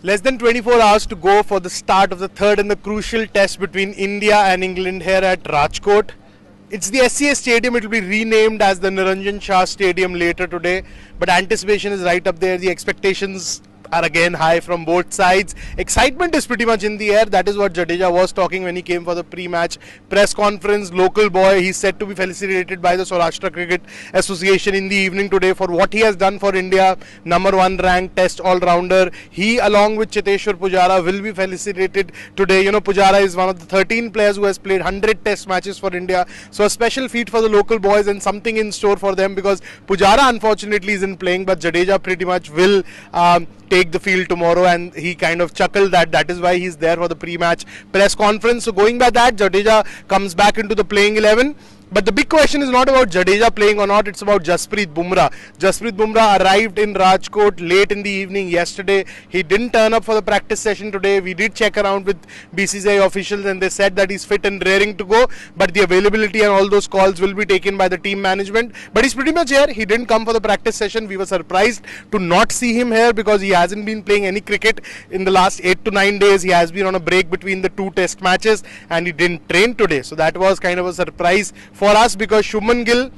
Less than 24 hours to go for the start of the third and the crucial test between India and England here at Rajkot. It's the SCA Stadium. It will be renamed as the Niranjan Shah Stadium later today. But anticipation is right up there. The expectations are again high from both sides. Excitement is pretty much in the air. That is what Jadeja was talking when he came for the pre-match press conference. Local boy, he's said to be felicitated by the Saurashtra Cricket Association in the evening today for what he has done for India. #1 ranked test all-rounder. He, along with Cheteshwar Pujara, will be felicitated today. You know, Pujara is one of the 13 players who has played 100 test matches for India. So a special feat for the local boys and something in store for them, because Pujara unfortunately isn't playing, but Jadeja pretty much will take the field tomorrow, and he kind of chuckled that is why he's there for the pre-match press conference. So going by that, Jadeja comes back into the playing 11. But the big question is not about Jadeja playing or not, it's about Jasprit Bumrah. Jasprit Bumrah arrived in Rajkot late in the evening yesterday. He didn't turn up for the practice session today. We did check around with BCCI officials and they said that he's fit and raring to go. But the availability and all those calls will be taken by the team management. But he's pretty much here. He didn't come for the practice session. We were surprised to not see him here because he hasn't been playing any cricket in the last 8 to 9 days. He has been on a break between the 2 test matches and he didn't train today. So that was kind of a surprise for us, because Shubman Gill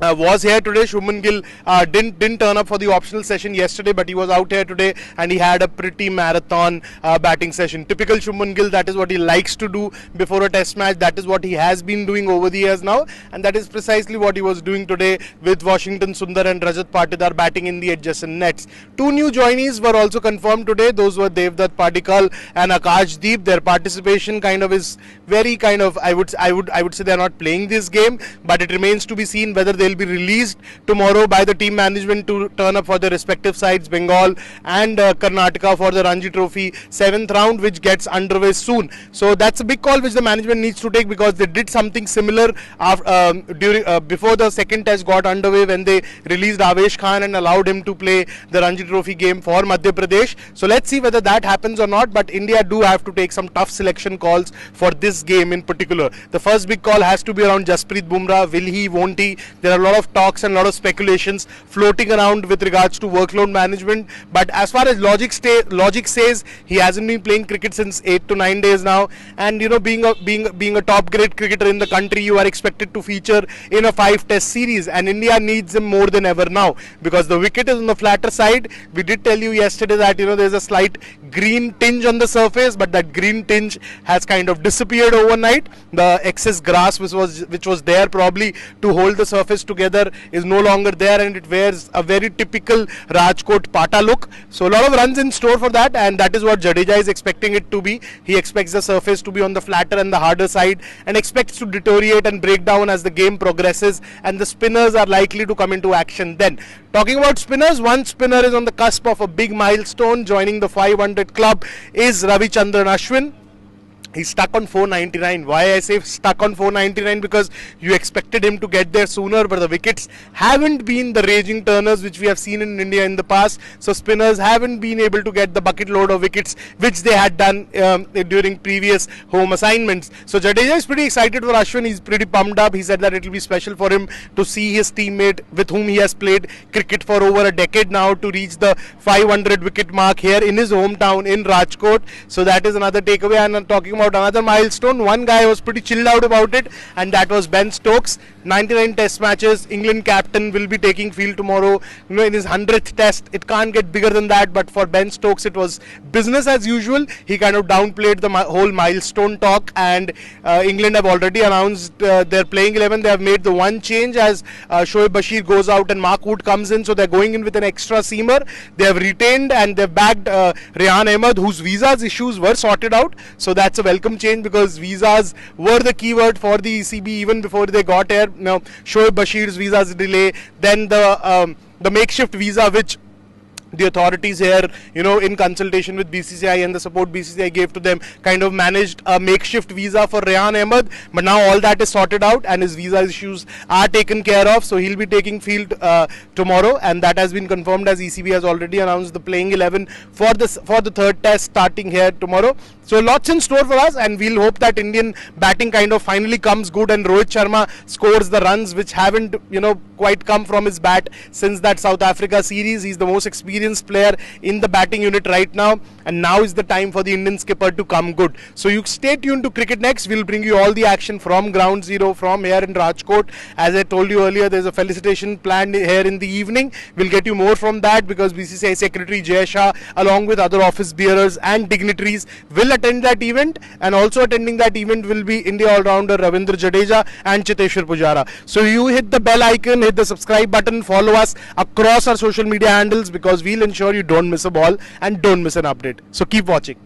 was here today. Shubman Gill didn't turn up for the optional session yesterday, but he was out here today and he had a pretty marathon batting session. Typical Shubman Gill, that is what he likes to do before a test match. That is what he has been doing over the years now, and that is precisely what he was doing today with Washington Sundar and Rajat Patidar batting in the adjacent nets. 2 new joinees were also confirmed today. Those were Devdutt Padikkal and Akashdeep. Their participation kind of is very kind of, I would say they are not playing this game, but it remains to be seen whether they will be released tomorrow by the team management to turn up for their respective sides, Bengal and Karnataka, for the Ranji Trophy 7th round, which gets underway soon. So that's a big call which the management needs to take, because they did something similar before the second test got underway, when they released Avesh Khan and allowed him to play the Ranji Trophy game for Madhya Pradesh. So let's see whether that happens or not, but India do have to take some tough selection calls for this game in particular. The first big call has to be around Jasprit Bumrah. Will he, won't he? There are a lot of talks and a lot of speculations floating around with regards to workload management, but as far as logic says, he hasn't been playing cricket since 8 to 9 days now, and you know, being a top grade cricketer in the country, you are expected to feature in a 5 test series, and India needs him more than ever now, because the wicket is on the flatter side. We did tell you yesterday that, you know, there's a slight green tinge on the surface, but that green tinge has kind of disappeared overnight. The excess grass which was there probably to hold the surface together is no longer there, and it wears a very typical Rajkot Pata look. So a lot of runs in store for that, and that is what Jadeja is expecting it to be. He expects the surface to be on the flatter and the harder side, and expects to deteriorate and break down as the game progresses, and the spinners are likely to come into action then. Talking about spinners, one spinner is on the cusp of a big milestone. Joining the 500 club is Ravichandran Ashwin. He's stuck on 499. Why I say stuck on 499? Because you expected him to get there sooner, but the wickets haven't been the raging turners which we have seen in India in the past. So spinners haven't been able to get the bucket load of wickets which they had done during previous home assignments. So Jadeja is pretty excited for Ashwin. He's pretty pumped up. He said that it will be special for him to see his teammate with whom he has played cricket for over a decade now to reach the 500 wicket mark here in his hometown in Rajkot. So that is another takeaway. And I'm talking about another milestone. One guy was pretty chilled out about it, and that was Ben Stokes. 99 test matches. England captain will be taking field tomorrow, you know, in his 100th test. It can't get bigger than that, but for Ben Stokes it was business as usual. He kind of downplayed the whole milestone talk, and England have already announced their playing 11. They have made the one change as Shoaib Bashir goes out and Mark Wood comes in, so they're going in with an extra seamer. They have retained and they've bagged Rehan Ahmed, whose visas issues were sorted out. So that's a welcome change, because visas were the keyword for the ECB even before they got here. Now Shoaib Bashir's visas delay, then the makeshift visa which the authorities here, you know, in consultation with BCCI and the support BCCI gave to them, kind of managed a makeshift visa for Rehan Ahmed, but now all that is sorted out and his visa issues are taken care of, so he'll be taking field tomorrow, and that has been confirmed as ECB has already announced the playing 11 for the third test starting here tomorrow. So lots in store for us, and we'll hope that Indian batting kind of finally comes good and Rohit Sharma scores the runs which haven't, you know, quite come from his bat since that South Africa series. He's the most experienced experienced player in the batting unit right now, and now is the time for the Indian skipper to come good. So you stay tuned to Cricket Next. We'll bring you all the action from ground zero, from here in Rajkot. As I told you earlier, there's a felicitation planned here in the evening. We'll get you more from that because BCCI Secretary Jay Shah, along with other office bearers and dignitaries, will attend that event. And also attending that event will be India all-rounder Ravindra Jadeja and Cheteshwar Pujara. So you hit the bell icon, hit the subscribe button, follow us across our social media handles because we'll ensure you don't miss a ball and don't miss an update. So keep watching.